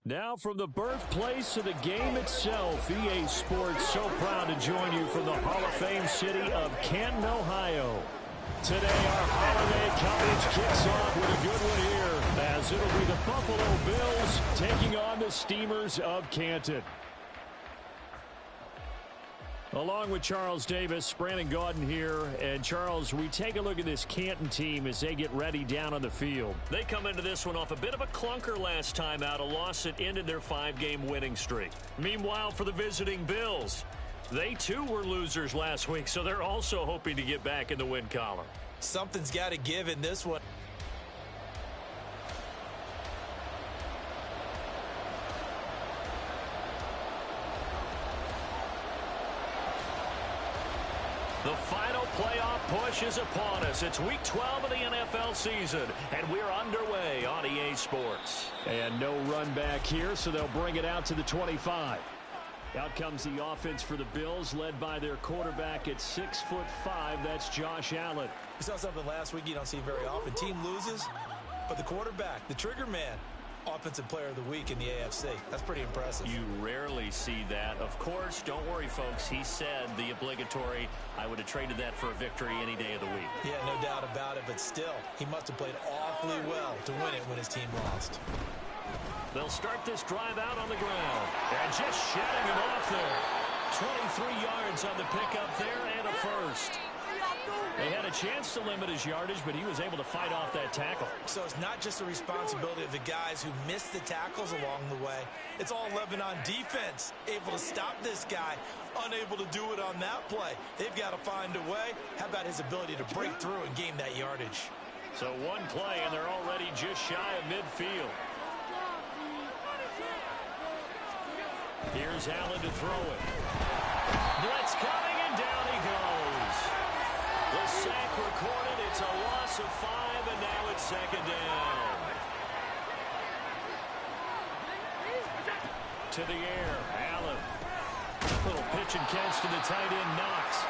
Now from the birthplace of the game itself, EA Sports so proud to join you from the Hall of Fame city of Canton, Ohio. Today our holiday coverage kicks off with a good one here, as it'll be the Buffalo Bills taking on the Steamers of Canton. Along with Charles Davis, Brandon Gaudin here. And Charles, we take a look at this Canton team as they get ready down on the field. They come into this one off a bit of a clunker last time out, a loss that ended their 5-game winning streak. Meanwhile, for the visiting Bills, they too were losers last week, so they're also hoping to get back in the win column. Something's got to give in this one. The final playoff push is upon us. It's week 12 of the NFL season, and we're underway on EA Sports. And no run back here, so they'll bring it out to the 25. Out comes the offense for the Bills, led by their quarterback at 6'5". That's Josh Allen. We saw something last week you don't see very often. Team loses, but the quarterback, the trigger man, Offensive Player of the Week in the AFC. That's pretty impressive. You rarely see that. Of course, don't worry, folks. He said the obligatory, I would have traded that for a victory any day of the week. Yeah, no doubt about it, but still, he must have played awfully well to win it when his team lost. They'll start this drive out on the ground. And just shedding it off there. 23 yards on the pickup there and a first. They had a chance to limit his yardage, but he was able to fight off that tackle. So it's not just the responsibility of the guys who missed the tackles along the way. It's all Lebanon defense, able to stop this guy, unable to do it on that play. They've got to find a way. How about his ability to break through and gain that yardage? So one play, and they're already just shy of midfield. Here's Allen to throw it. Blitz coming, and down he goes. The sack recorded. It's a loss of 5, and now it's second down. To the air, Allen. Little pitch and catch to the tight end, Knox.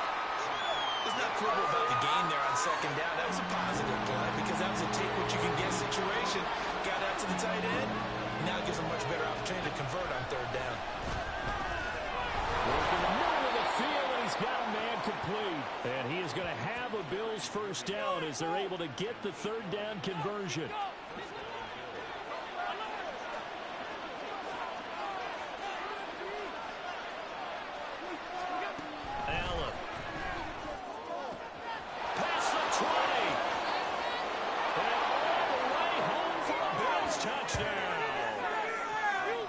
There's not quibble about the gain there on second down. That was a positive play because that was a take-what-you-can-get situation. Got out to the tight end. Now it gives him a much better opportunity to convert on third down. Working the middle of the field, and he's got a man complete. And he is going to have a Bills first down as they're able to get the third down conversion. Allen. Past the 20. And all the way home for a Bills touchdown.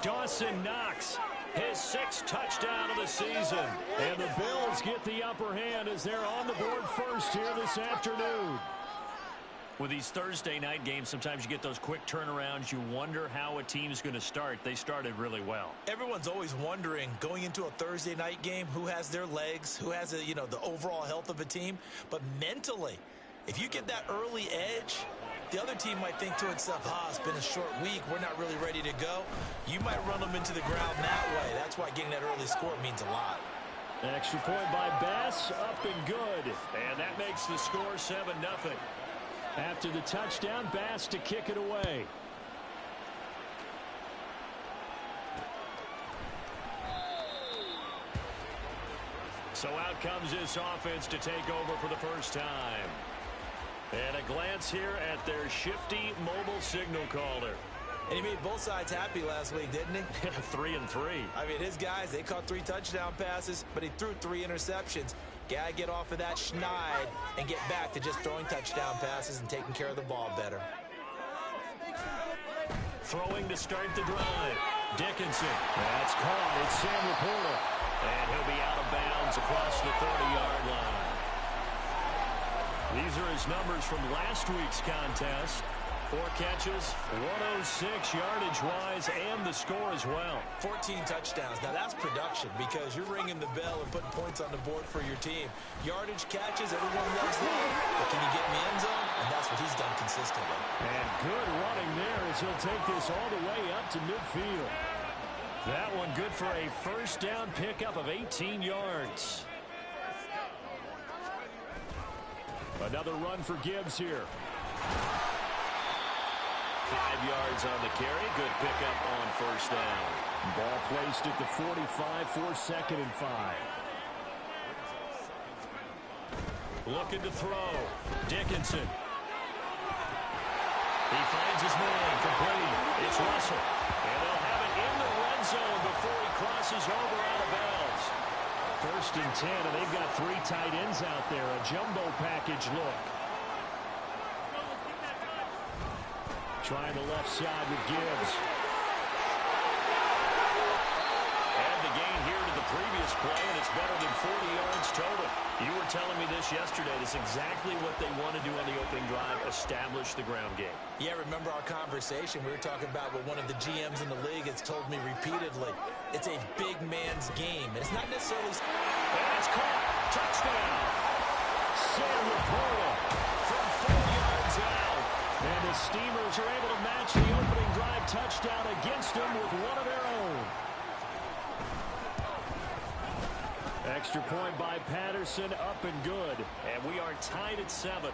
Dawson Knox, his 6th touchdown of the season. And the Bills get the upper hand as they're on the board first here this afternoon. With these Thursday night games, sometimes you get those quick turnarounds. You wonder how a team's going to start. They started really well. Everyone's always wondering, going into a Thursday night game, who has their legs, who has, the overall health of a team. But mentally, if you get that early edge, the other team might think to itself, it's been a short week. We're not really ready to go. You might run them into the ground that way. That's why getting that early score means a lot. Extra point by Bass, up and good. And that makes the score 7-0. After the touchdown, Bass to kick it away. So out comes this offense to take over for the first time. And a glance here at their shifty mobile signal caller. And he made both sides happy last week, didn't he? 3-3. I mean, his guys, they caught 3 touchdown passes, but he threw 3 interceptions. Got to get off of that schneid and get back to just throwing touchdown passes and taking care of the ball better. Throwing to start the drive. Dickinson. That's caught. It's Sam Laporta. And he'll be out of bounds across the 30-yard line. These are his numbers from last week's contest. 4 catches, 106 yardage-wise, and the score as well. 14 touchdowns. Now, that's production because you're ringing the bell and putting points on the board for your team. Yardage, catches, everyone loves that. But can you get in the end zone? And that's what he's done consistently. And good running there as he'll take this all the way up to midfield. That one good for a first down pickup of 18 yards. Another run for Gibbs here. 5 yards on the carry. Good pickup on first down. Ball placed at the 45 for 2nd and 5. Looking to throw. Dickinson. He finds his man. Complete. It's Russell. And they'll have it in the red zone before he crosses over out of bounds. 1st and 10, and they've got 3 tight ends out there. A jumbo package look. Trying the left side with Gibbs. Add the gain here to the previous play, and it's better than 40 yards total. You were telling me this yesterday. That's exactly what they want to do on the opening drive, establish the ground game. Yeah, remember our conversation? We were talking about what one of the GMs in the league has told me repeatedly. It's a big man's game. And it's not necessarily... And it's caught. Touchdown. Sam Laporta From 4 yards out. And the Steamers are able to match the opening drive touchdown against them with one of their own. Extra point by Patterson, up and good. And we are tied at 7.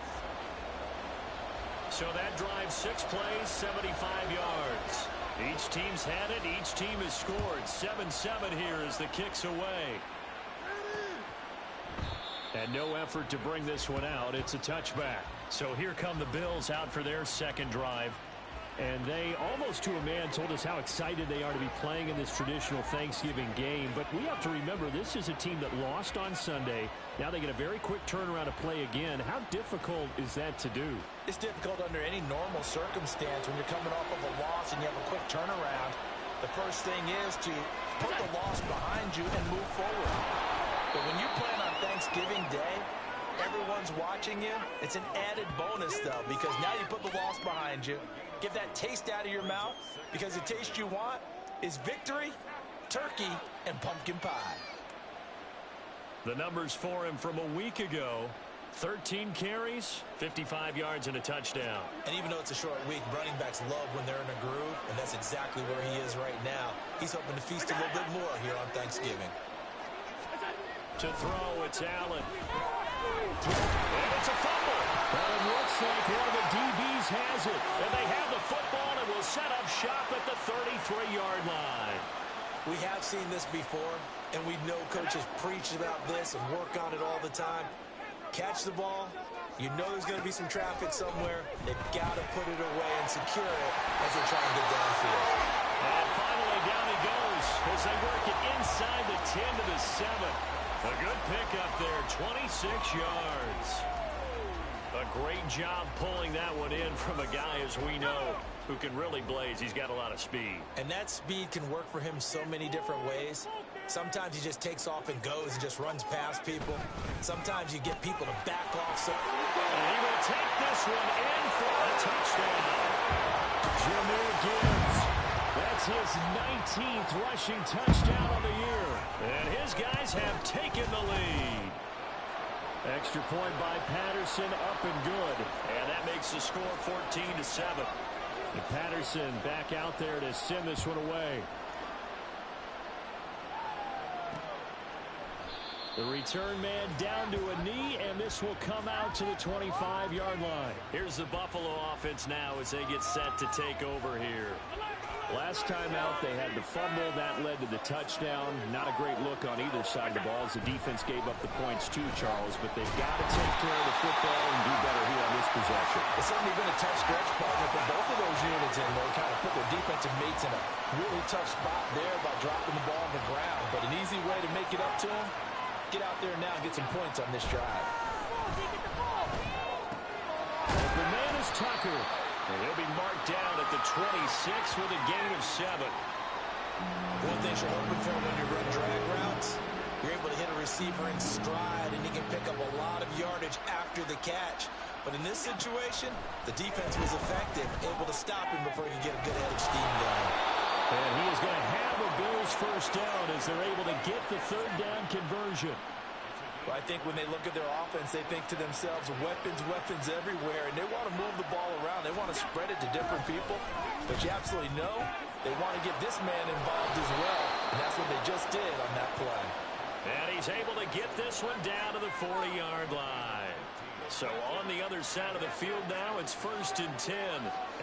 So that drive, 6 plays, 75 yards. Each team's had it. Each team has scored. 7-7 here as the kick's away. And no effort to bring this one out. It's a touchback. So here come the Bills out for their second drive. And they, almost to a man, told us how excited they are to be playing in this traditional Thanksgiving game. But we have to remember, this is a team that lost on Sunday. Now they get a very quick turnaround to play again. How difficult is that to do? It's difficult under any normal circumstance when you're coming off of a loss and you have a quick turnaround. The first thing is to put the loss behind you and move forward. But when you're playing on Thanksgiving Day, everyone's watching you. It's an added bonus, though, because now you put the loss behind you. Get that taste out of your mouth, because the taste you want is victory, turkey, and pumpkin pie. The numbers for him from a week ago: 13 carries, 55 yards, and a touchdown. And even though it's a short week, running backs love when they're in a groove, and that's exactly where he is right now. He's hoping to feast a little bit more here on Thanksgiving. To throw, it's Allen. And it's a fumble. Well, it looks like one of the DBs has it. And they have the football and will set up shop at the 33-yard line. We have seen this before, and we know coaches preach about this and work on it all the time. Catch the ball. You know there's going to be some traffic somewhere. They've got to put it away and secure it as they try and get downfield. And finally, down he goes as they work it inside the 10 to the 7. A good pickup there, 26 yards. A great job pulling that one in from a guy, as we know, who can really blaze. He's got a lot of speed. And that speed can work for him so many different ways. Sometimes he just takes off and goes and just runs past people. Sometimes you get people to back off. And he will take this one in for a touchdown. Jahmyr Gibbs. That's his 19th rushing touchdown of the year. And his guys have taken the lead. Extra point by Patterson, up and good. And that makes the score 14-7. And Patterson back out there to send this one away. The return man down to a knee, and this will come out to the 25-yard line. Here's the Buffalo offense now as they get set to take over here. Last time out, they had the fumble. That led to the touchdown. Not a great look on either side of the ball as the defense gave up the points too, Charles. But they've got to take care of the football and do better here on this possession. It's certainly been a tough stretch, partner, for both of those units in there. Kind of put their defensive mates in a really tough spot there by dropping the ball on the ground. But an easy way to make it up to them, get out there now and get some points on this drive. The man is Tucker. And he'll be marked down at the 26 with a gain of 7. One thing you're hoping for when you run drag routes, you're able to hit a receiver in stride, and he can pick up a lot of yardage after the catch. But in this situation, the defense was effective, able to stop him before he could get a good head of steam going. And he is going to have a Bills first down as they're able to get the third down conversion. Well, I think when they look at their offense, they think to themselves, weapons, weapons everywhere, and they want to move the ball around. They want to spread it to different people. But you absolutely know they want to get this man involved as well, and that's what they just did on that play. And he's able to get this one down to the 40-yard line. So on the other side of the field now, it's 1st and 10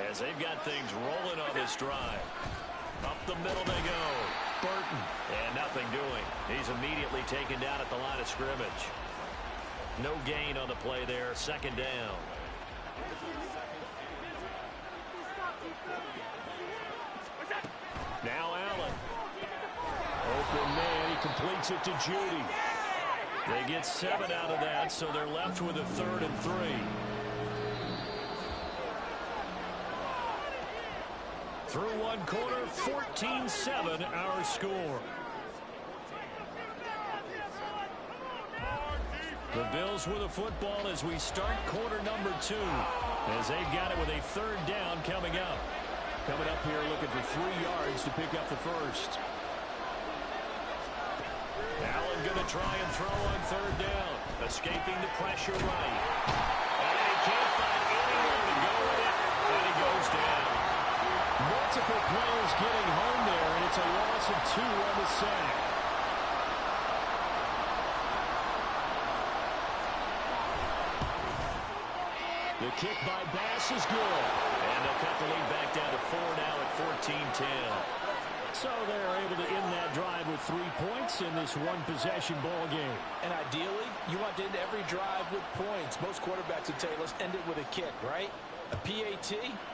as they've got things rolling on this drive. Up the middle they go. Burton. And nothing doing. He's immediately taken down at the line of scrimmage. No gain on the play there. 2nd down. Now Allen. Open man. He completes it to Judy. They get 7 out of that, so they're left with a 3rd and 3. Through one quarter, 14-7 our score. The Bills with the football as we start quarter number 2, as they've got it with a 3rd down coming up. Coming up here looking for 3 yards to pick up the first. Allen going to try and throw on 3rd down. Escaping the pressure right. And he can't find anywhere to go with it. And he goes down. Multiple players getting home there, and it's a loss of 2 on the sack. The kick by Bass is good. And they'll cut the lead back down to 4 now at 14-10. So they're able to end that drive with 3 points in this one-possession ball game. And ideally, you want to end every drive with points. Most quarterbacks would tell you, let's end it with a kick, right? A PAT,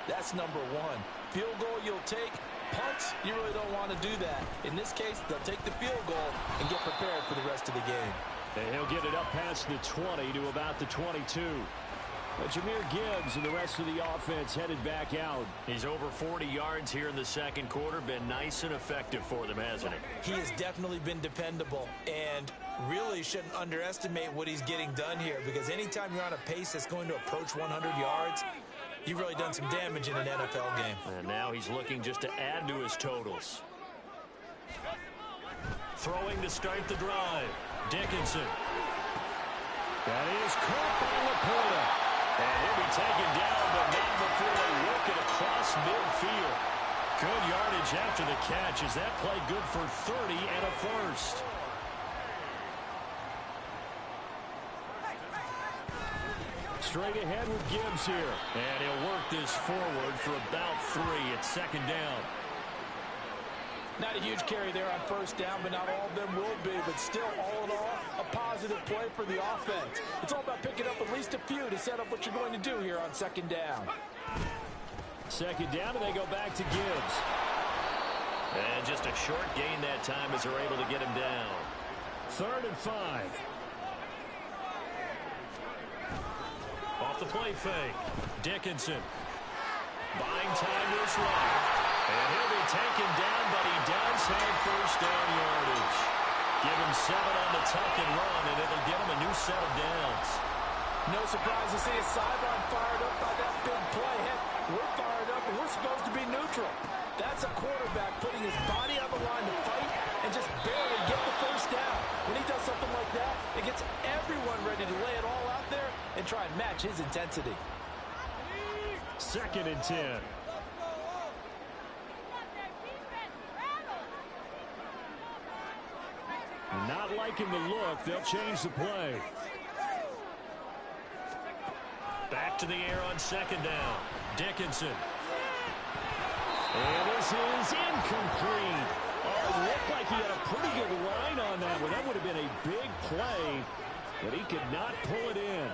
that's number 1. Field goal you'll take. Punts, you really don't want to do that. In this case, they'll take the field goal and get prepared for the rest of the game. And he'll get it up past the 20 to about the 22. But Jahmyr Gibbs and the rest of the offense headed back out. He's over 40 yards here in the 2nd quarter. Been nice and effective for them, hasn't he? He has definitely been dependable, and really shouldn't underestimate what he's getting done here, because anytime you're on a pace that's going to approach 100 yards, you've really done some damage in an NFL game. And now he's looking just to add to his totals. Throwing to start the drive. Dickinson. That is caught by Laporta. And he'll be taken down, but not before they work it across midfield. Good yardage after the catch. Is that play good for 30 and a first? Straight ahead with Gibbs here. And he'll work this forward for about 3 at 2nd down. Not a huge carry there on 1st down, but not all of them will be. But still, all in all, a positive play for the offense. It's all about picking up at least a few to set up what you're going to do here on 2nd down. 2nd down, and they go back to Gibbs. And just a short gain that time as they're able to get him down. 3rd and 5. Off the play fake. Dickinson. Buying time to his left. And he'll be taken down, but he does have 1st down yardage. Give him 7 on the tuck and run, and it'll get him a new set of downs. No surprise to see a sideline fired up by that big play. Heck, we're fired up, and we're supposed to be neutral. That's a quarterback putting his body on the line to fight and just barely get the 1st down. When he does something like that, it gets everyone ready to lay it all out there and try and match his intensity. 2nd and 10. Not liking the look. They'll change the play. Back to the air on 2nd down. Dickinson. And this is incomplete. Oh, it looked like he had a pretty good line on that one. That would have been a big play, but he could not pull it in.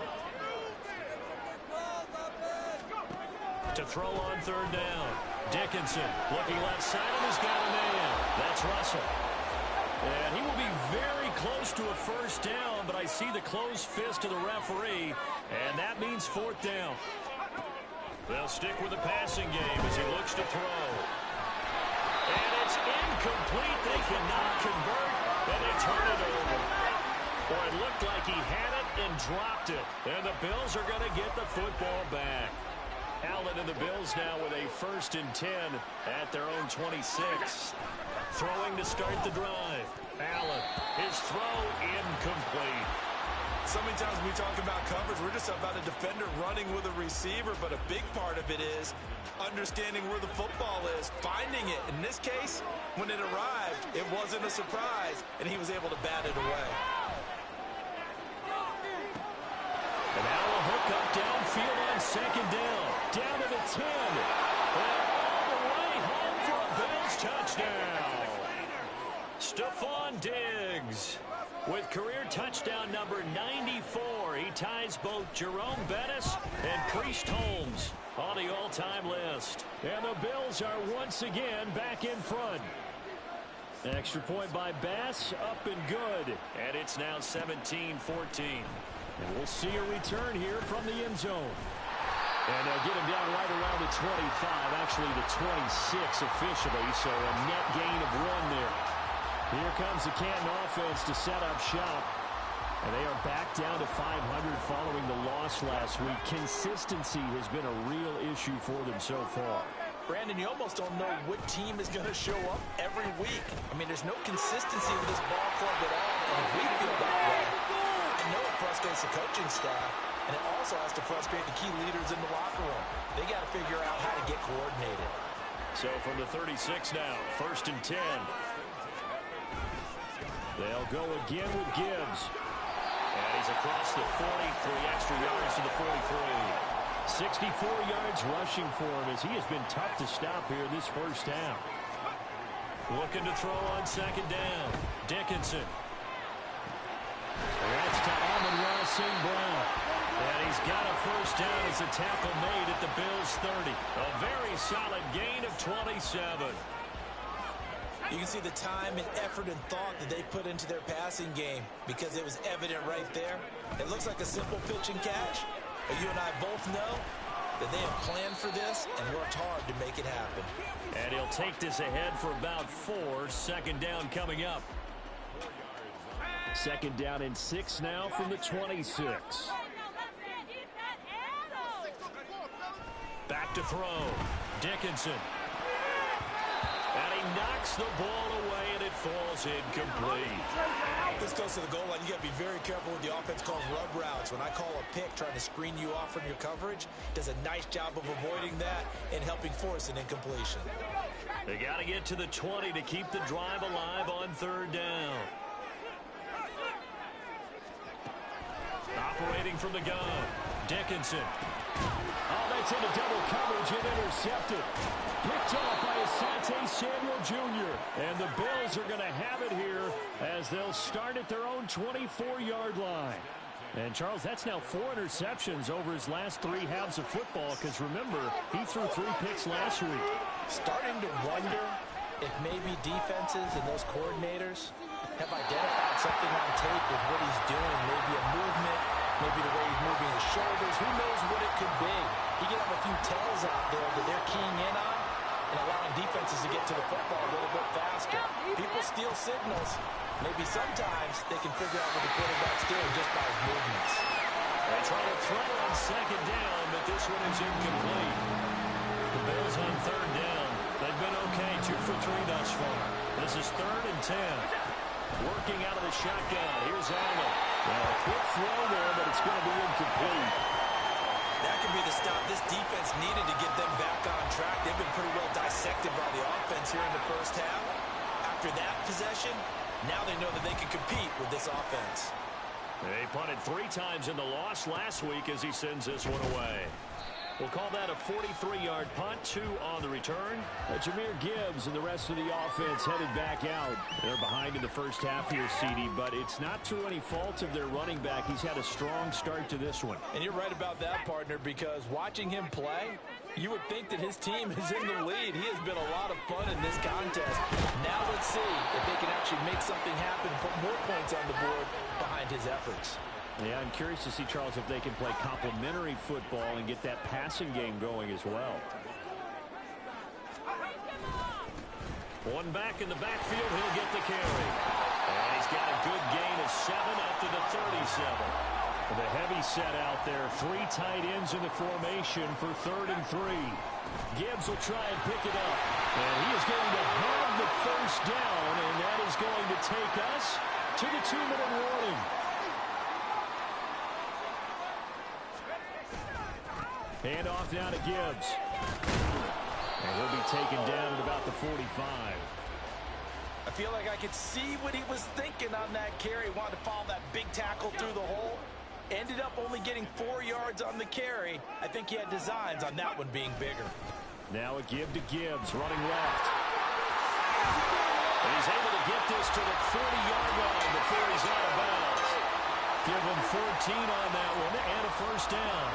To throw on 3rd down. Dickinson looking left side and has got a man. That's Russell. And he will be very close to a 1st down, but I see the closed fist of the referee, and that means 4th down. They'll stick with the passing game as he looks to throw. And it's incomplete. They cannot convert, and they turn it over. Or it looked like he had it and dropped it. And the Bills are going to get the football back. Allen and the Bills now with a 1st and 10 at their own 26. Throwing to start the drive. Allen, his throw incomplete. So many times when we talk about coverage, we're just about a defender running with a receiver, but a big part of it is understanding where the football is, finding it. In this case, when it arrived, it wasn't a surprise, and he was able to bat it away. And now a hook up downfield on second down. Down to the 10. And all the way home for a Bills touchdown. Stephon Diggs with career touchdown number 94. He ties both Jerome Bettis and Priest Holmes on the all-time list. And the Bills are once again back in front. Extra point by Bass, up and good. And it's now 17-14. And we'll see a return here from the end zone. And they'll get him down right around the 25, actually the 26 officially, so a net gain of 1 there. Here comes the Canton offense to set up shop. And they are back down to 500 following the loss last week. Consistency has been a real issue for them so far. Brandon, you almost don't know what team is going to show up every week. I mean, there's no consistency with this ball club at all. And if we feel that way, I know it frustrates the coaching staff, and it also has to frustrate the key leaders in the locker room. They got to figure out how to get coordinated. So from the 36 now, 1st and 10. They'll go again with Gibbs. And he's across the 40, 3 extra yards to the 43. 64 yards rushing for him as he has been tough to stop here this first half. Looking to throw on second down. Dickinson. That's to Amon-Ra St. Brown. And he's got a first down as a tackle made at the Bills' 30. A very solid gain of 27. You can see the time and effort and thought that they put into their passing game because it was evident right there. It looks like a simple pitch and catch, but you and I both know that they have planned for this and worked hard to make it happen. And he'll take this ahead for about 4. Second down coming up. Second down and 6 now from the 26. Back to throw. Dickinson. And he knocks the ball away, and it falls incomplete. If this goes to the goal line, you got to be very careful with the offense calls rub routes. When I call a pick trying to screen you off from your coverage, does a nice job of avoiding that and helping force an incompletion. They got to get to the 20 to keep the drive alive on 3rd down. Operating from the gun, Dickinson. Oh, that's into double coverage and intercepted. Picked off by Asante Samuel Jr. And the Bills are going to have it here as they'll start at their own 24-yard line. And, Charles, that's now 4 interceptions over his last 3 halves of football because, remember, he threw 3 picks last week. Starting to wonder if maybe defenses and those coordinators have identified something on tape with what he's doing, maybe a movement, maybe the way he's moving his shoulders. Who knows what it could be? He could have a few tells out there that they're keying in on and allowing defenses to get to the football a little bit faster. People steal signals. Maybe sometimes they can figure out what the quarterback's doing just by his movements. They try to throw on second down, but this one is incomplete. The Bills on 3rd down. They've been okay, 2 for 3 thus far. This is 3rd and 10. Working out of the shotgun. Here's Allen. A quick throw there, but it's going to be incomplete. That could be the stop this defense needed to get them back on track. They've been pretty well dissected by the offense here in the first half. After that possession, now they know that they can compete with this offense. They punted 3 times in the loss last week as he sends this one away. We'll call that a 43-yard punt, 2 on the return. Jahmyr Gibbs and the rest of the offense headed back out. They're behind in the first half here, CD, but it's not through any fault of their running back. He's had a strong start to this one. And you're right about that, partner, because watching him play, you would think that his team is in the lead. He has been a lot of fun in this contest. Now let's see if they can actually make something happen, put more points on the board behind his efforts. Yeah, I'm curious to see, Charles, if they can play complementary football and get that passing game going as well. One back in the backfield, he'll get the carry. And he's got a good gain of 7 up to the 37. The heavy set out there, 3 tight ends in the formation for 3rd and 3. Gibbs will try and pick it up. And he is going to have the first down, and that is going to take us to the 2-minute warning. Hand off now to Gibbs. And he'll be taken down at about the 45. I feel like I could see what he was thinking on that carry. He wanted to follow that big tackle through the hole. Ended up only getting 4 yards on the carry. I think he had designs on that one being bigger. Now a give to Gibbs, running left. And he's able to get this to the 40-yard line before he's out of bounds. Give him 14 on that one and a first down.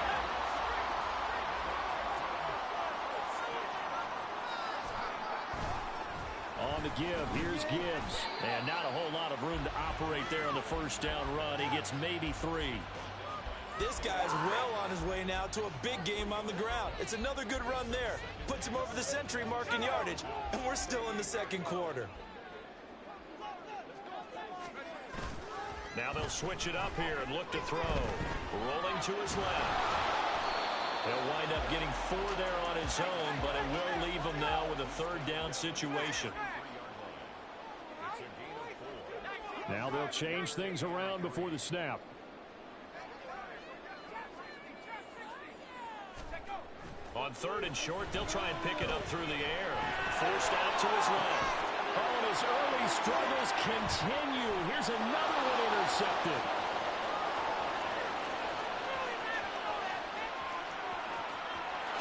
On the give, here's Gibbs. And not a whole lot of room to operate there on the first down run. He gets maybe 3. This guy's well on his way now to a big game on the ground. It's another good run there. Puts him over the century mark in yardage, and we're still in the second quarter. Now they'll switch it up here and look to throw. Rolling to his left. He'll wind up getting 4 there on his own, but it will leave him now with a third down situation. Now they'll change things around before the snap. On 3rd and short, they'll try and pick it up through the air. Forced out to his left. Oh, and his early struggles continue. Here's another one intercepted.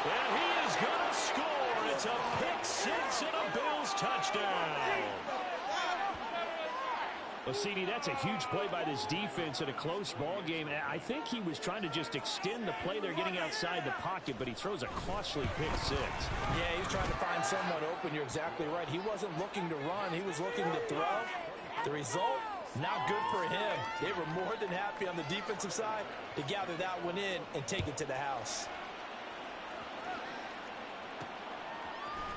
And he is going to score. It's a pick 6 and a Bills touchdown. Well, CD, that's a huge play by this defense in a close ball game. I think he was trying to just extend the play. They're getting outside the pocket, but he throws a costly pick 6. Yeah, he's trying to find someone open. You're exactly right. He wasn't looking to run. He was looking to throw. The result, not good for him. They were more than happy on the defensive side to gather that one in and take it to the house.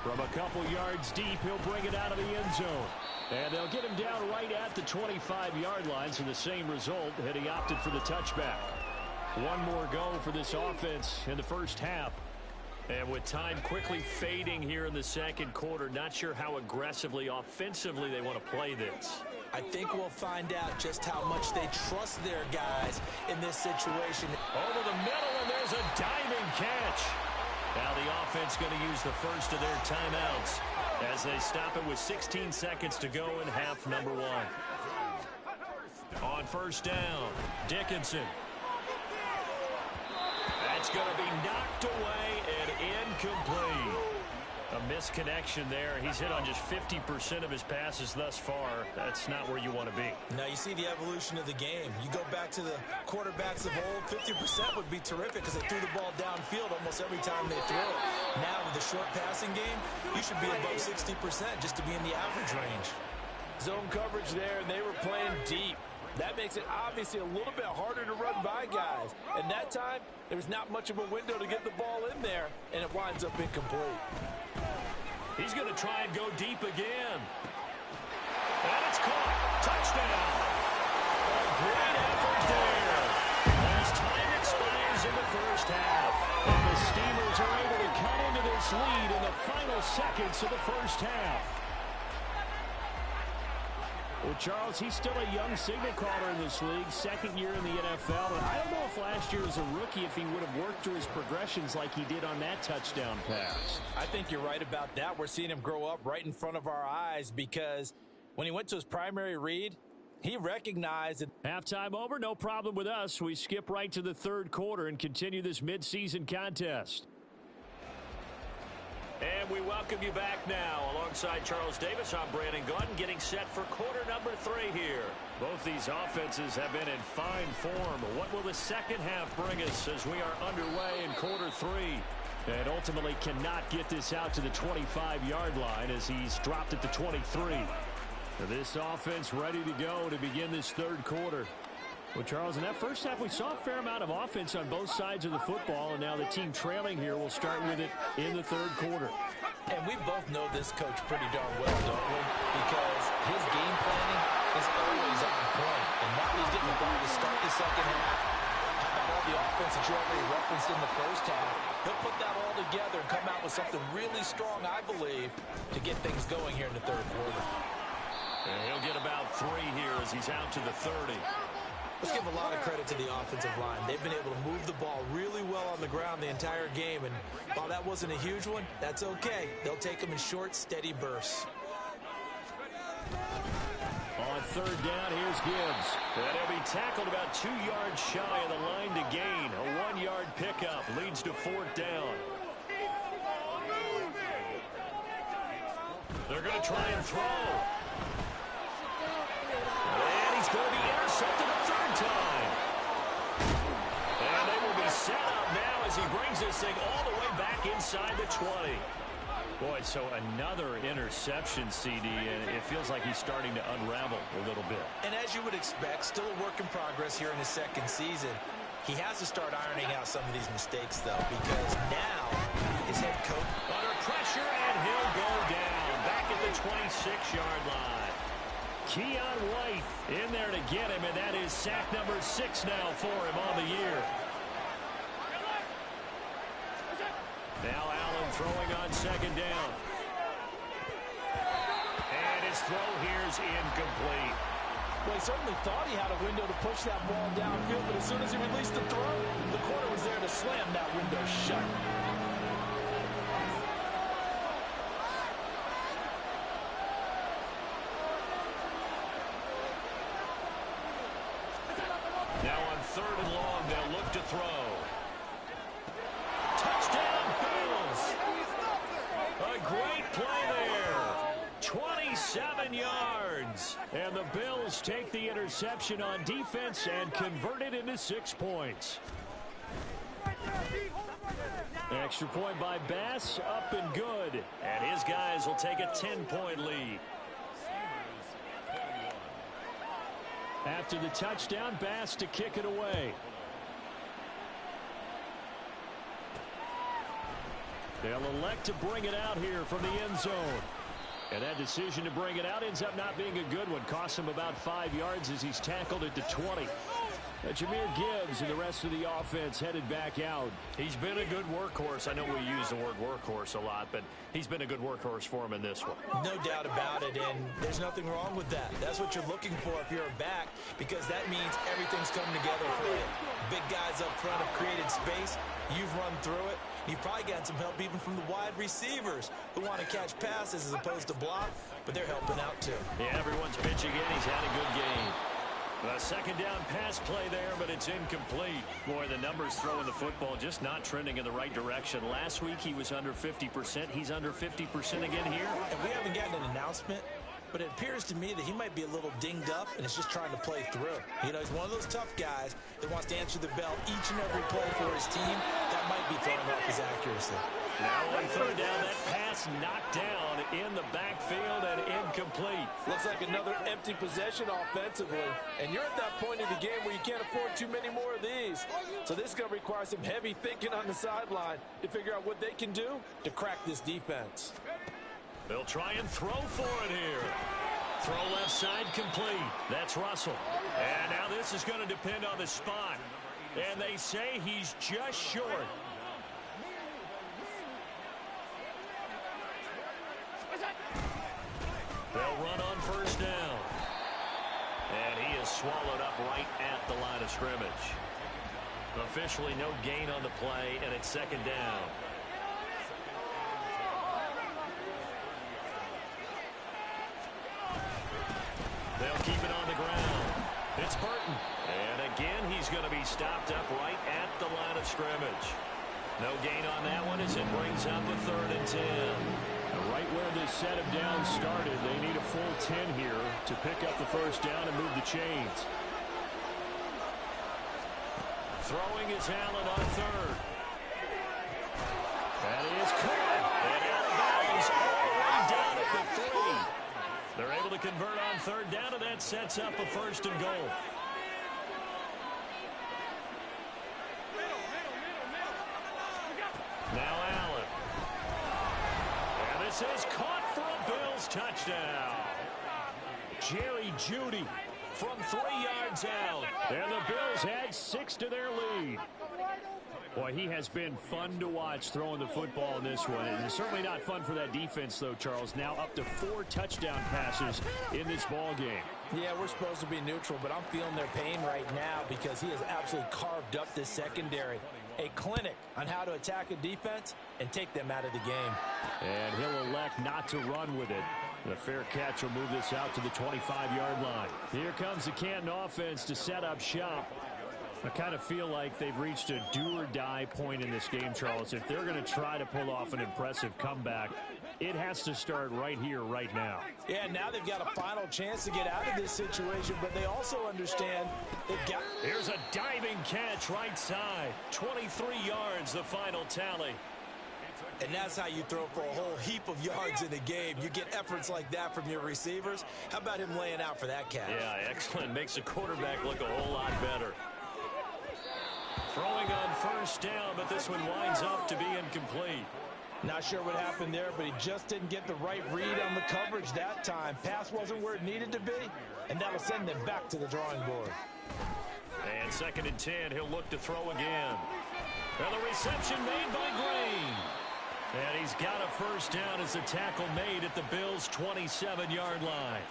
From a couple yards deep, he'll bring it out of the end zone. And they'll get him down right at the 25-yard line, so the same result had he opted for the touchback. One more go for this offense in the first half. And with time quickly fading here in the second quarter, not sure how aggressively, offensively they want to play this. I think we'll find out just how much they trust their guys in this situation. Over the middle, and there's a diving catch. Now the offense going to use the first of their timeouts as they stop it with 16 seconds to go in half number 1. On first down, Dickinson. That's going to be knocked away and incomplete. A misconnection there. He's hit on just 50% of his passes thus far. That's not where you want to be. Now you see the evolution of the game. You go back to the quarterbacks of old, 50% would be terrific because they threw the ball downfield almost every time they threw it. Now with the short passing game, you should be above 60% just to be in the average range. Zone coverage there, and they were playing deep. That makes it obviously a little bit harder to run by guys. And that time, there was not much of a window to get the ball in there, and it winds up incomplete. He's going to try and go deep again. And it's caught. Touchdown. A great effort there. As time expires in the first half. And the Steelers are able to cut into this lead in the final seconds of the first half. Well, Charles, he's still a young signal caller in this league, second year in the NFL. And I don't know if last year as a rookie, if he would have worked through his progressions like he did on that touchdown pass. I think you're right about that. We're seeing him grow up right in front of our eyes because when he went to his primary read, he recognized it. Halftime over, no problem with us. We skip right to the third quarter and continue this midseason contest. And we welcome you back now. Alongside Charles Davis, I'm Brandon Gaudin, getting set for quarter number 3 here. Both these offenses have been in fine form. What will the second half bring us as we are underway in quarter 3? And ultimately cannot get this out to the 25-yard line as he's dropped at the 23. This offense ready to go to begin this third quarter. Well, Charles, in that first half, we saw a fair amount of offense on both sides of the football, and now the team trailing here will start with it in the third quarter. And we both know this coach pretty darn well, don't we? Because his game planning is always on point. And now he's getting the ball to start the second half. How about all the offense that you already referenced in the first half? He'll put that all together and come out with something really strong, I believe, to get things going here in the third quarter. And he'll get about 3 here as he's out to the 30. Let's give a lot of credit to the offensive line. They've been able to move the ball really well on the ground the entire game. And while that wasn't a huge one, that's okay. They'll take them in short, steady bursts. On third down. Here's Gibbs. And he'll be tackled about 2 yards shy of the line to gain. A 1-yard pickup leads to fourth down. They're going to try and throw. And he's going to be intercepted a third time. And they will be set up now as he brings this thing all the way back inside the 20. Boy, so another interception, CD, and it feels like he's starting to unravel a little bit. And as you would expect, still a work in progress here in his second season. He has to start ironing out some of these mistakes, though, because now his head coach under pressure, and he'll go down back at the 26-yard line. Keon White in there to get him, and that is sack number 6 now for him on the year. Now Allen throwing on second down. And his throw here's incomplete. Well, he certainly thought he had a window to push that ball downfield, but as soon as he released the throw, the corner was there to slam that window shut. Now on third and long, they'll look to throw. Touchdown, Bills. A great play there. 27 yards. And the Bills take the interception on defense and convert it into 6 points. Extra point by Bass, up and good. And his guys will take a 10-point lead. After the touchdown, Bass to kick it away. They'll elect to bring it out here from the end zone. And that decision to bring it out ends up not being a good one. Costs him about 5 yards as he's tackled at the 20. Jahmyr Gibbs and the rest of the offense headed back out. He's been a good workhorse. I know we use the word workhorse a lot, but he's been a good workhorse for him in this one. No doubt about it, and there's nothing wrong with that. That's what you're looking for if you're a back, because that means everything's coming together for you. Big guys up front have created space. You've run through it. You've probably gotten some help even from the wide receivers who want to catch passes as opposed to block, but they're helping out too. Yeah, everyone's pitching in. He's had a good game. A second down pass play there, but it's incomplete. Boy, the numbers throwing the football just not trending in the right direction. Last week he was under 50%. He's under 50% again here. And we haven't gotten an announcement, but it appears to me that he might be a little dinged up and is just trying to play through. You know, he's one of those tough guys that wants to answer the bell each and every play for his team. That might be throwing off his accuracy. Now on third down, that pass knocked down in the backfield and incomplete. Looks like another empty possession offensively. And you're at that point in the game where you can't afford too many more of these. So this is going to require some heavy thinking on the sideline to figure out what they can do to crack this defense. They'll try and throw for it here. Throw left side complete. That's Russell. And now this is going to depend on the spot. And they say he's just short. They'll run on first down. And he is swallowed up right at the line of scrimmage. Officially no gain on the play, and it's second down. They'll keep it on the ground. It's Burton. And again, he's going to be stopped up right at the line of scrimmage. No gain on that one as it brings up a 3rd and 10. Right where this set of downs started, they need a full 10 here to pick up the first down and move the chains. Throwing is Allen on third. That is caught. And out of bounds all the way down at the 3. They're able to convert on third down, and that sets up a 1st and goal. Now Allen. And this is caught for a Bills touchdown. Jerry Jeudy from 3 yards out. And the Bills add 6 to their lead. Boy, he has been fun to watch throwing the football in this one. It's certainly not fun for that defense, though, Charles. Now up to 4 touchdown passes in this ball game. Yeah, we're supposed to be neutral, but I'm feeling their pain right now because he has absolutely carved up this secondary. A clinic on how to attack a defense and take them out of the game. And he'll elect not to run with it. The fair catch will move this out to the 25-yard line. Here comes the Canton offense to set up shop. I kind of feel like they've reached a do-or-die point in this game, Charles. If they're going to try to pull off an impressive comeback, it has to start right here, right now. Yeah, now they've got a final chance to get out of this situation, but they also understand they've got... Here's a diving catch right side. 23 yards, the final tally. And that's how you throw for a whole heap of yards in a game. You get efforts like that from your receivers. How about him laying out for that catch? Yeah, excellent. Makes the quarterback look a whole lot better. Throwing on first down, but this one winds up to be incomplete. Not sure what happened there, but he just didn't get the right read on the coverage that time. Pass wasn't where it needed to be, and that'll send them back to the drawing board. And 2nd and 10, he'll look to throw again. And the reception made by Green. And he's got a first down as the tackle made at the Bills' 27-yard line.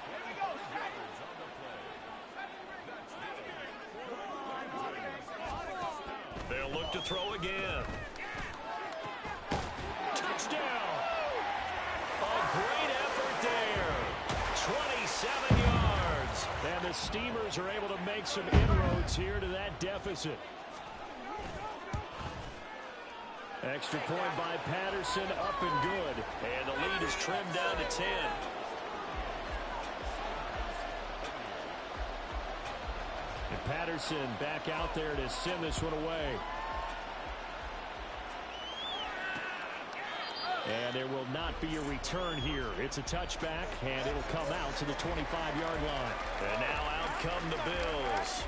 They'll look to throw again. Touchdown! A great effort there. 27 yards. And the Steamers are able to make some inroads here to that deficit. Extra point by Patterson, up and good. And the lead is trimmed down to 10. And Patterson back out there to send this one away. And there will not be a return here. It's a touchback, and it'll come out to the 25-yard line. And now out come the Bills.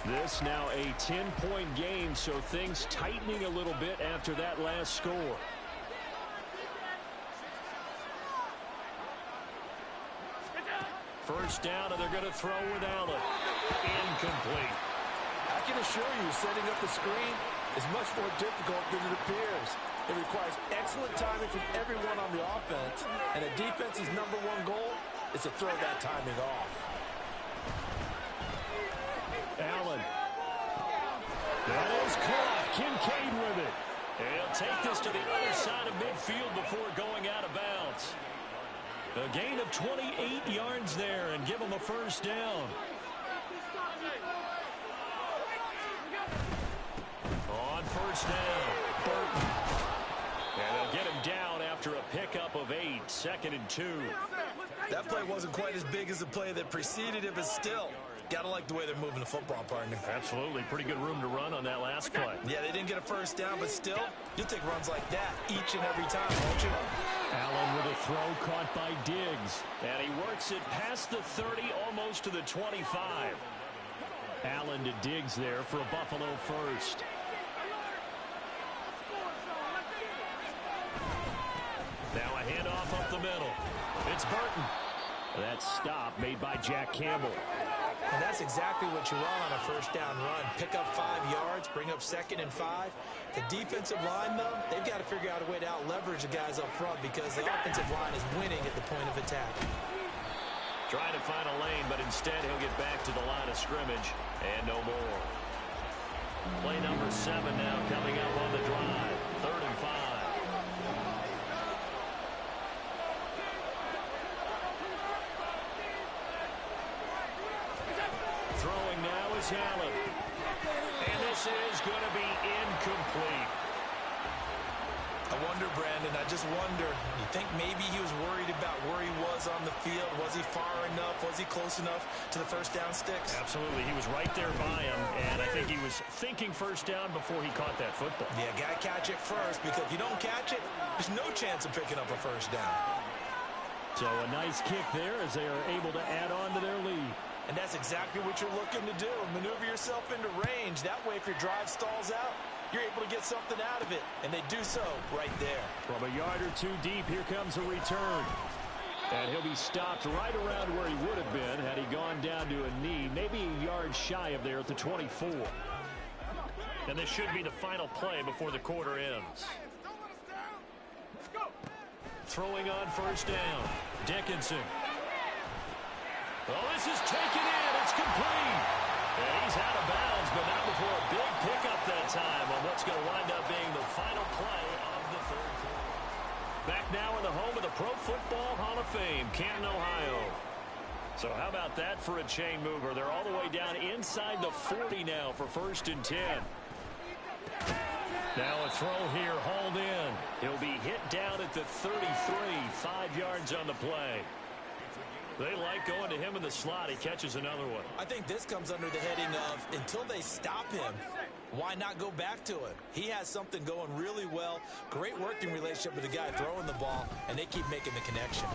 This now a 10-point game, so things tightening a little bit after that last score. First down, and they're going to throw with Allen. Incomplete. I can assure you, setting up the screen is much more difficult than it appears. It requires excellent timing from everyone on the offense, and a defense's #1 goal is to throw that timing off. Allen. That is caught. Kincaid with it. And he'll take this to the other side of midfield before going out of bounds. A gain of 28 yards there and give him a first down. On first down, Burton. And they'll get him down after a pickup of 8, 2nd and 2. That play wasn't quite as big as the play that preceded it, but still, gotta like the way they're moving the football, partner. Absolutely. Pretty good room to run on that last play. Yeah, they didn't get a first down, but still, you'll take runs like that each and every time, won't you? Allen with a throw caught by Diggs. And he works it past the 30, almost to the 25. Allen to Diggs there for a Buffalo first. Now a handoff up the middle. It's Burton. That stop made by Jack Campbell. And that's exactly what you want on a first down run. Pick up 5 yards, bring up 2nd and 5. The defensive line, though, they've got to figure out a way to out-leverage the guys up front because the offensive line is winning at the point of attack. Trying to find a lane, but instead he'll get back to the line of scrimmage and no more. Play number 7 now coming up on the drive. 3rd and 5. Throwing now is Allen. And this is going to be incomplete. I wonder, Brandon, I just wonder, you think maybe he was worried about where he was on the field? Was he far enough? Was he close enough to the first down sticks? Absolutely. He was right there by him, and I think he was thinking first down before he caught that football. Yeah, got to catch it first, because if you don't catch it, there's no chance of picking up a first down. So a nice kick there as they are able to add on to their lead. And that's exactly what you're looking to do. Maneuver yourself into range. That way, if your drive stalls out, you're able to get something out of it. And they do so right there. From a yard or 2 deep, here comes a return. And he'll be stopped right around where he would have been had he gone down to a knee, maybe a yard shy of there at the 24. And this should be the final play before the quarter ends. Throwing on first down, Dickinson. Oh, this is taken in. It's complete. And he's out of bounds, but not before a big pickup that time on what's going to wind up being the final play of the 3rd quarter. Back now in the home of the Pro Football Hall of Fame, Canton, Ohio. So how about that for a chain mover? They're all the way down inside the 40 now for 1st and 10. Now a throw here, hauled in. He'll be hit down at the 33, 5 yards on the play. They like going to him in the slot. He catches another one. I think this comes under the heading of until they stop him, why not go back to it? He has something going really well. Great working relationship with the guy throwing the ball, and they keep making the connection.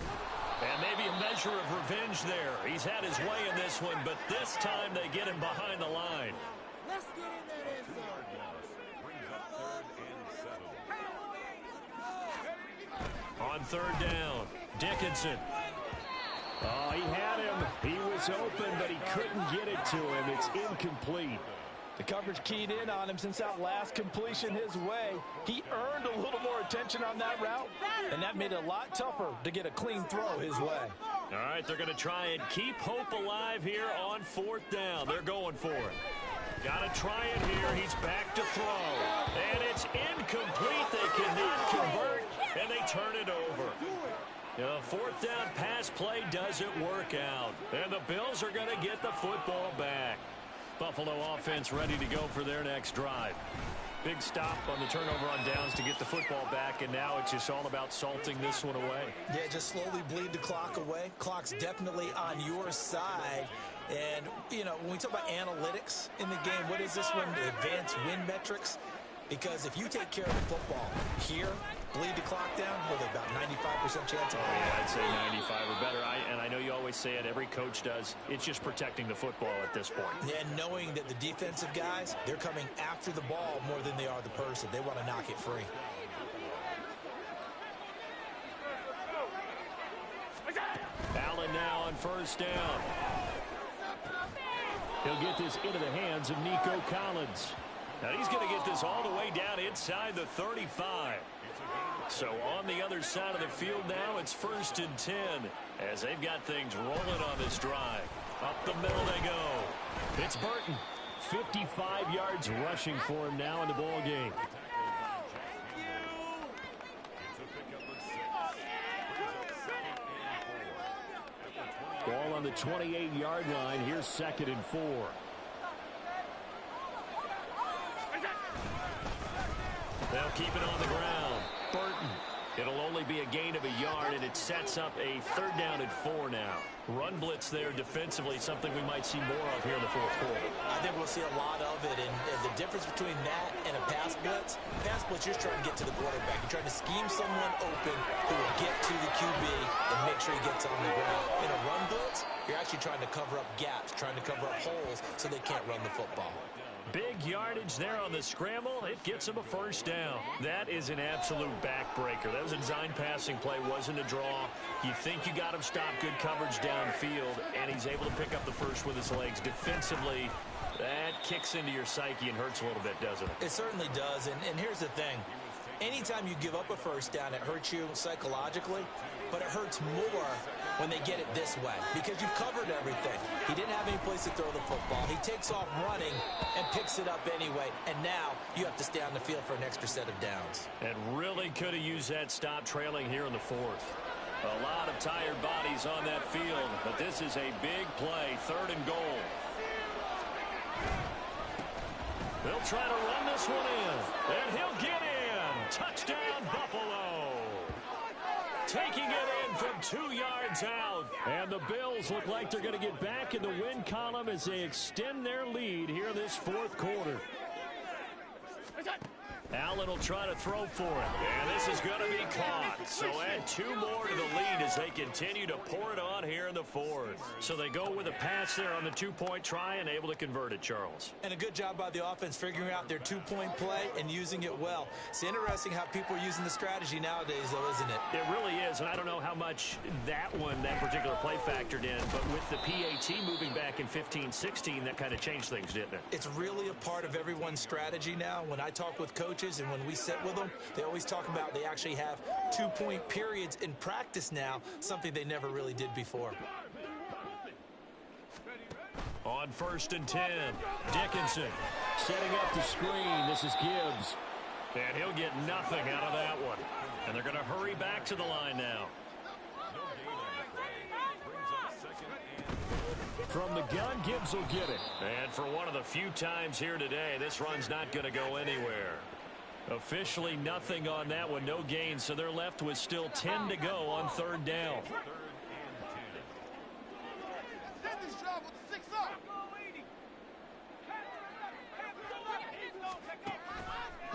And maybe a measure of revenge there. He's had his way in this one, but this time they get him behind the line. Let's get in that end zone. On 3rd down, Dickinson. Oh, he had him. He was open, but he couldn't get it to him. It's incomplete. The coverage keyed in on him since that last completion his way. He earned a little more attention on that route, and that made it a lot tougher to get a clean throw his way. All right, they're going to try and keep hope alive here on 4th down. They're going for it. Got to try it here. He's back to throw. And it's incomplete. They cannot convert, and they turn it over. The 4th down pass play doesn't work out. And the Bills are going to get the football back. Buffalo offense ready to go for their next drive. Big stop on the turnover on downs to get the football back, and now it's just all about salting this one away. Yeah, just slowly bleed the clock away. Clock's definitely on your side. And, you know, when we talk about analytics in the game, what is this one? The advanced win metrics? Because if you take care of the football here, bleed the clock down, with about 95% chance of winning. I'd say 95 or better. And I know you always say it, every coach does. It's just protecting the football at this point. And knowing that the defensive guys, they're coming after the ball more than they are the person. They want to knock it free. Allen now on 1st down. He'll get this into the hands of Nico Collins. Now he's going to get this all the way down inside the 35. So on the other side of the field now, it's 1st and 10 as they've got things rolling on this drive. Up the middle they go. It's Burton. 55 yards rushing for him now in the ball game. Ball on the 28-yard line. Here's 2nd and 4. They'll keep it on the ground. Burton. It'll only be a gain of a yard, and it sets up a 3rd down and 4 now. Run blitz there defensively, something we might see more of here in the 4th quarter. I think we'll see a lot of it, and the difference between that and a pass blitz, you're just trying to get to the quarterback. You're trying to scheme someone open who will get to the QB and make sure he gets on the ground. In a run blitz, you're actually trying to cover up gaps, trying to cover up holes so they can't run the football. Big yardage there on the scramble. It gets him a 1st down. That is an absolute backbreaker. That was a design passing play, wasn't a draw. You think you got him stopped, good coverage downfield, and he's able to pick up the first with his legs. Defensively, that kicks into your psyche and hurts a little bit, doesn't it? It certainly does, and here's the thing. Anytime you give up a 1st down, it hurts you psychologically, but it hurts more when they get it this way because you've covered everything. He didn't have any place to throw the football. He takes off running and picks it up anyway, and now you have to stay on the field for an extra set of downs. And really could have used that stop trailing here in the 4th. A lot of tired bodies on that field, but this is a big play, 3rd and goal. They'll try to run this one in, and he'll get in. Touchdown, Buffalo. Taking it in from 2 yards out. And the Bills look like they're going to get back in the win column as they extend their lead here in this 4th quarter. Allen will try to throw for it. And this is going to be caught. So add 2 more to the lead as they continue to pour it on here in the 4th. So they go with a pass there on the 2-point try and able to convert it, Charles. And a good job by the offense figuring out their 2-point play and using it well. It's interesting how people are using the strategy nowadays, though, isn't it? It really is, and I don't know how much that particular play factored in, but with the PAT moving back in 15-16, that kind of changed things, didn't it? It's really a part of everyone's strategy now. When I talk with coaches and when we sit with them, they always talk about they actually have 2-point periods in practice now, something they never really did before. On 1st and 10, Dickinson setting up the screen. This is Gibbs. And he'll get nothing out of that one. And they're going to hurry back to the line now. From the gun, Gibbs will get it. And for one of the few times here today, this run's not going to go anywhere. Officially nothing on that one, no gain, so they're left with still 10 to go on third down.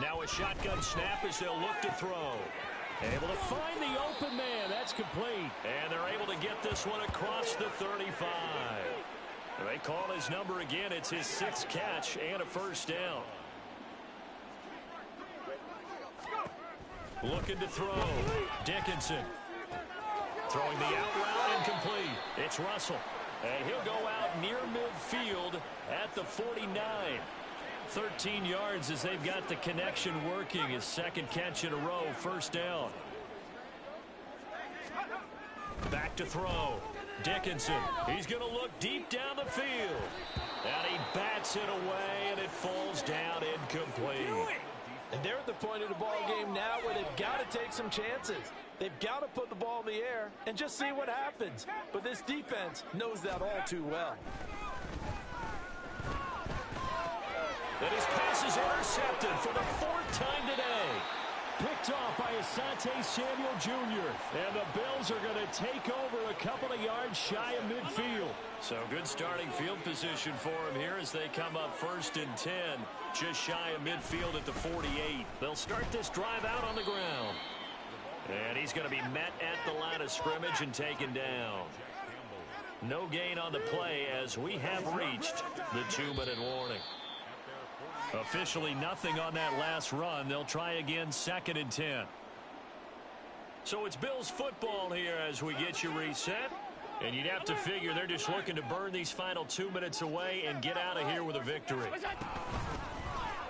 Now a shotgun snap as they'll look to throw. Able to find the open man. That's complete. And they're able to get this one across the 35. They call his number again. It's his 6th catch and a first down. Looking to throw. Dickinson. Throwing the out route incomplete. It's Russell. And he'll go out near midfield at the 49. 13 yards as they've got the connection working. His 2nd catch in a row, first down. Back to throw. Dickinson. He's going to look deep down the field. And he bats it away, and it falls down incomplete. And they're at the point of the ball game now where they've got to take some chances. They've got to put the ball in the air and just see what happens. But this defense knows that all too well. And his pass is intercepted for the 4th time today. Picked off by Asante Samuel Jr. And the Bills are going to take over a couple of yards shy of midfield. So good starting field position for him here as they come up 1st and 10. Just shy of midfield at the 48. They'll start this drive out on the ground. And he's going to be met at the line of scrimmage and taken down. No gain on the play as we have reached the 2-minute warning. Officially nothing on that last run. They'll try again 2nd and 10. So it's Bills football here as we get you reset. And you'd have to figure they're just looking to burn these final 2 minutes away and get out of here with a victory.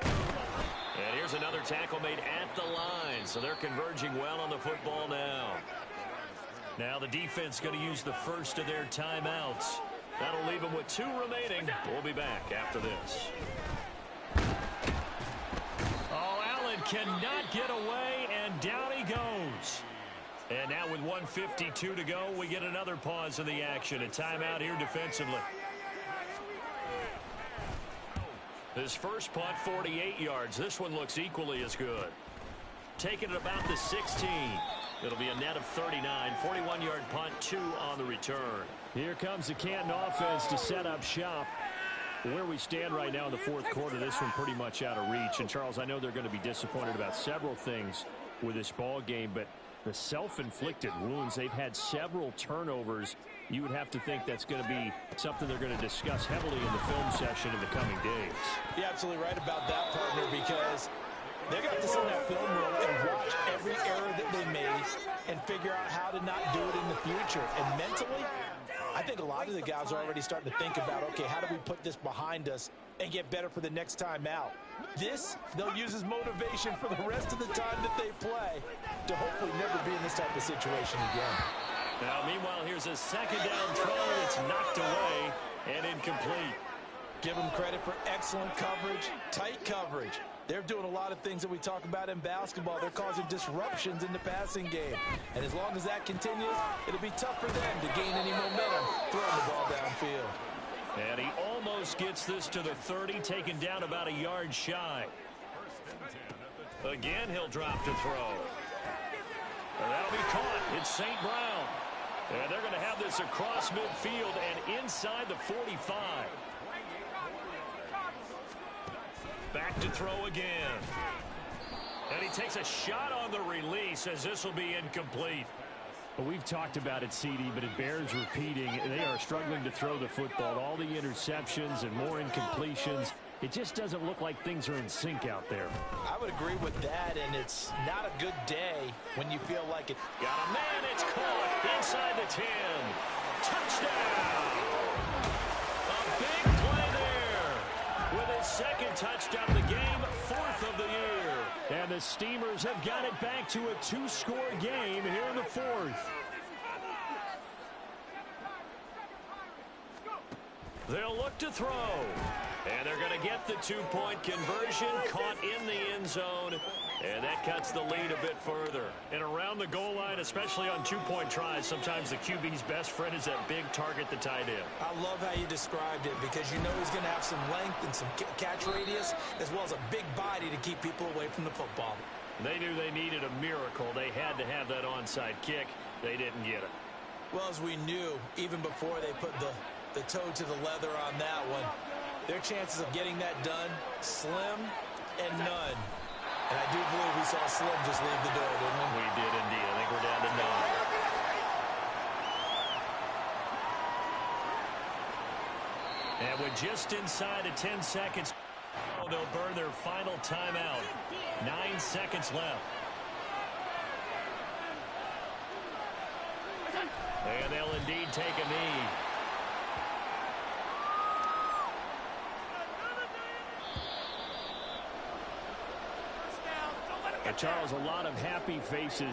And here's another tackle made at the line. So they're converging well on the football now. Now the defense going to use the first of their timeouts. That'll leave them with 2 remaining. We'll be back after this. Oh, Allen cannot get away, and down he goes. And now with 1:52 to go, we get another pause in the action. A timeout here defensively. His first punt, 48 yards. This one looks equally as good. Taking it about the 16. It'll be a net of 39. 41-yard punt, 2 on the return. Here comes the Canton offense to set up shop. Where we stand right now in the 4th quarter, this one pretty much out of reach. And, Charles, I know they're going to be disappointed about several things with this ball game, but the self-inflicted wounds, they've had several turnovers. You would have to think that's going to be something they're going to discuss heavily in the film session in the coming days. You're absolutely right about that, partner, because they're going to have to sit in that film room and watch every error that they made and figure out how to not do it in the future. And mentally, I think a lot of the guys are already starting to think about, okay, how do we put this behind us and get better for the next time out? This, they'll use as motivation for the rest of the time that they play to hopefully never be in this type of situation again. Now, meanwhile, here's a 2nd down throw. It's knocked away and incomplete. Give them credit for excellent coverage, tight coverage. They're doing a lot of things that we talk about in basketball. They're causing disruptions in the passing game. And as long as that continues, it'll be tough for them to gain any momentum throwing the ball downfield. And he almost gets this to the 30, taken down about a yard shy. Again, he'll drop to throw. And that'll be caught. It's St. Brown. And they're going to have this across midfield and inside the 45. Back to throw again. And he takes a shot on the release as this will be incomplete. Well, we've talked about it, CD, but it bears repeating. They are struggling to throw the football. All the interceptions and more incompletions. It just doesn't look like things are in sync out there. I would agree with that, and it's not a good day when you feel like it. Got a man, it's caught inside the 10. Touchdown! A big play there with his 2nd touchdown of the game, 4th of the year. And the Steamers have got it back to a 2-score game here in the 4th. They'll look to throw. And they're going to get the 2-point conversion, caught in the end zone. And that cuts the lead a bit further. And around the goal line, especially on two-point tries, sometimes the QB's best friend is that big target, the tight end. I love how you described it because you know he's going to have some length and some catch radius as well as a big body to keep people away from the football. They knew they needed a miracle. They had to have that onside kick. They didn't get it. Well, as we knew, even before they put the toe to the leather on that one, their chances of getting that done, slim and none. And I do believe we saw Slim just leave the door, didn't we? We did indeed. I think we're down to 9. And with just inside of 10 seconds, they'll burn their final timeout. 9 seconds left. And they'll indeed take a knee. And Charles, a lot of happy faces